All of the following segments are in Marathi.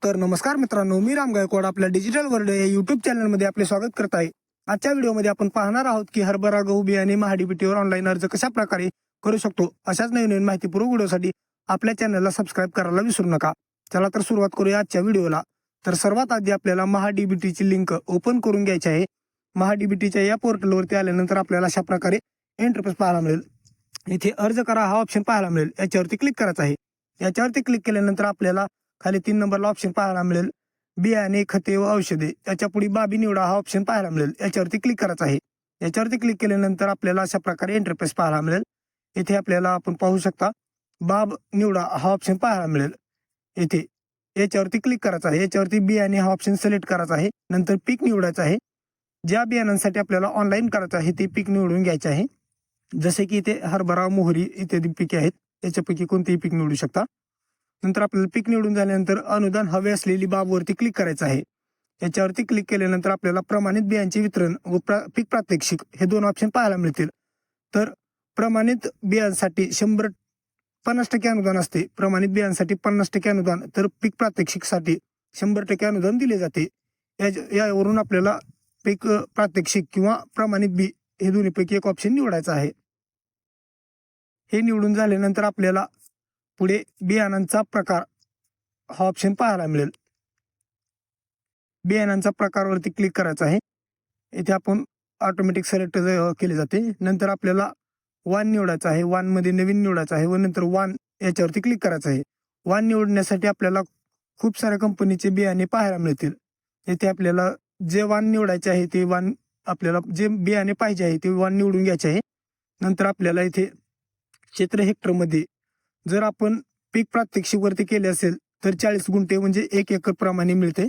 तर नमस्कार मित्रांनो, मी राम गायकवाड आपल्या डिजिटल वर्ल्ड या युट्यूब चॅनलमध्ये आपले स्वागत करत आहे। आजच्या व्हिडिओमध्ये आपण पाहणार आहोत की हरभरा गहू बियाणे महाडीबीटीवर ऑनलाईन अर्ज कशा प्रकारे करू शकतो। अशाच नवीन माहितीपूर्ण व्हिडिओसाठी आपल्या चॅनलला सबस्क्राईब करायला विसरू नका। चला तर सुरुवात करूया आजच्या व्हिडिओला। तर सर्वात आधी आपल्याला महाडीबीटीची लिंक ओपन करून घ्यायची आहे। महाडीबीटीच्या या पोर्टलवरती आल्यानंतर आपल्याला अशा प्रकारे इंटरफेस पाहायला मिळेल। इथे अर्ज करा हा ऑप्शन पाहायला मिळेल, याच्यावरती क्लिक करायचं आहे। याच्यावरती क्लिक केल्यानंतर आपल्याला खाली 3 नंबरला ऑप्शन पाहायला मिळेल बियाणे खते व औषधे, याच्या पुढे बाबी निवडा हा ऑप्शन पाहायला मिळेल, याच्यावरती क्लिक करायचं आहे। याच्यावरती क्लिक केल्यानंतर आपल्याला अशा प्रकारे इंटरफेस पाहायला मिळेल। इथे आपल्याला आपण पाहू शकता बाब निवडा हा ऑप्शन पाहायला मिळेल। इथे याच्यावरती क्लिक करायचं आहे। याच्यावरती बियाणे हा ऑप्शन सिलेक्ट करायचा आहे। नंतर पीक निवडायचं आहे। ज्या बियाणांसाठी आपल्याला ऑनलाईन करायचं आहे ते पीक निवडून घ्यायचे आहे। जसे की इथे हरभरा, मोहरी इत्यादी पिके आहेत, त्याच्यापैकी कोणतेही पीक निवडू शकता। नंतर आपल्याला पीक निवडून झाल्यानंतर अनुदान हवे असलेली बाबवरती क्लिक करायचं आहे। याच्यावरती क्लिक केल्यानंतर आपल्याला प्रमाणित बियांचे वितरण व पीक प्रात्यक्षिक हे 2 ऑप्शन पाहायला मिळतील। तर प्रमाणित बियांसाठी 50% अनुदान असते, प्रमाणित बियांसाठी 50% अनुदान, तर पीक प्रात्यक्षिकसाठी 100% अनुदान दिले जाते। यावरून आपल्याला पीक प्रात्यक्षिक किंवा प्रमाणित बी हे दोन्हीपैकी एक ऑप्शन निवडायचं आहे। हे निवडून झाल्यानंतर आपल्याला पुढे बियाणांचा प्रकार हा ऑप्शन पाहायला मिळेल। बियाणांचा प्रकारवरती क्लिक करायचं आहे। इथे आपण ऑटोमॅटिक सिलेक्ट केले जाते। नंतर आपल्याला वाण निवडायचं आहे, वाण मध्ये नवीन निवडायचं आहे व नंतर वाण याच्यावरती क्लिक करायचं आहे। वाण निवडण्यासाठी आपल्याला खूप साऱ्या कंपनीचे बियाणे पाहायला मिळतील। इथे आपल्याला जे वाण निवडायचे आहे ते वाण, आपल्याला जे बियाणे पाहिजे आहे ते वाण निवडून घ्यायचे आहे। नंतर आपल्याला इथे क्षेत्र हेक्टरमध्ये जर आपण पीक प्रात्यक्षिक वरती केले असेल तर 40 गुंठे म्हणजे 1 एकर प्रमाणे मिळते,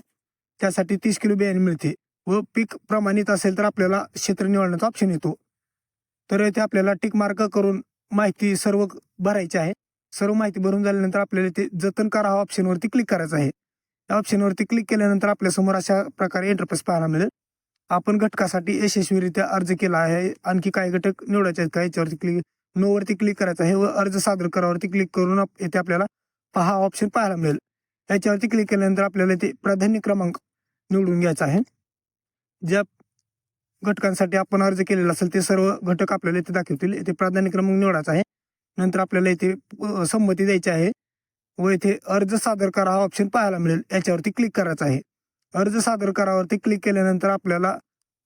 त्यासाठी 30 किलो बियाणे मिळते। व पीक प्रमाणित असेल तर आपल्याला क्षेत्र निवडण्याचा ऑप्शन येतो। तर इथे आपल्याला टिक मार्क करून माहिती सर्व भरायची आहे। सर्व माहिती भरून झाल्यानंतर आपल्याला इथे जतन करा हा ऑप्शनवरती क्लिक करायचं आहे। या ऑप्शनवरती क्लिक केल्यानंतर आपल्या समोर अशा प्रकारे इंटरफेस पाहायला मिळेल। आपण घटकासाठी यशस्वीरित्या अर्ज केला आहे, आणखी काही घटक निवडायचे आहेत का याच्यावरती क्लिक नो वरती क्लिक करायचं आहे व अर्ज सादर करावरती क्लिक करून इथे आपल्याला पहा ऑप्शन पाहायला मिळेल। याच्यावरती क्लिक केल्यानंतर आपल्याला इथे प्राधान्य क्रमांक निवडून घ्यायचा आहे। ज्या घटकांसाठी आपण अर्ज केलेला असेल ते सर्व घटक आपल्याला इथे दाखवतील। इथे प्राधान्य क्रमांक निवडायचा आहे। नंतर आपल्याला इथे संमती द्यायची आहे व इथे अर्ज सादर करा हा ऑप्शन पाहायला मिळेल, याच्यावरती क्लिक करायचं आहे। अर्ज सादर करावरती क्लिक केल्यानंतर आपल्याला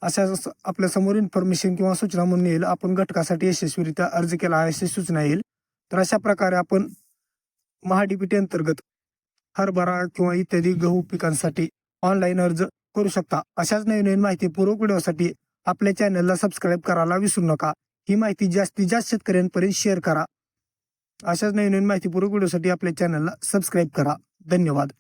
अशा आपल्या समोर इन्फॉर्मेशन किंवा सूचना म्हणून येईल, आपण घटकासाठी यशस्वीरित्या अर्ज केला आहे अशी सूचना येईल। तर अशा प्रकारे आपण महाडीबीटी अंतर्गत हरभरा किंवा इत्यादी गहू पिकांसाठी ऑनलाईन अर्ज करू शकता। अशाच नवीन माहितीपूर्वक व्हिडिओसाठी आपल्या चॅनलला सबस्क्राईब करायला विसरू नका। ही माहिती जास्तीत जास्त शेतकऱ्यांपर्यंत शेअर करा। अशाच नवीन माहितीपूर्वक व्हिडिओसाठी आपल्या चॅनलला सबस्क्राईब करा। धन्यवाद।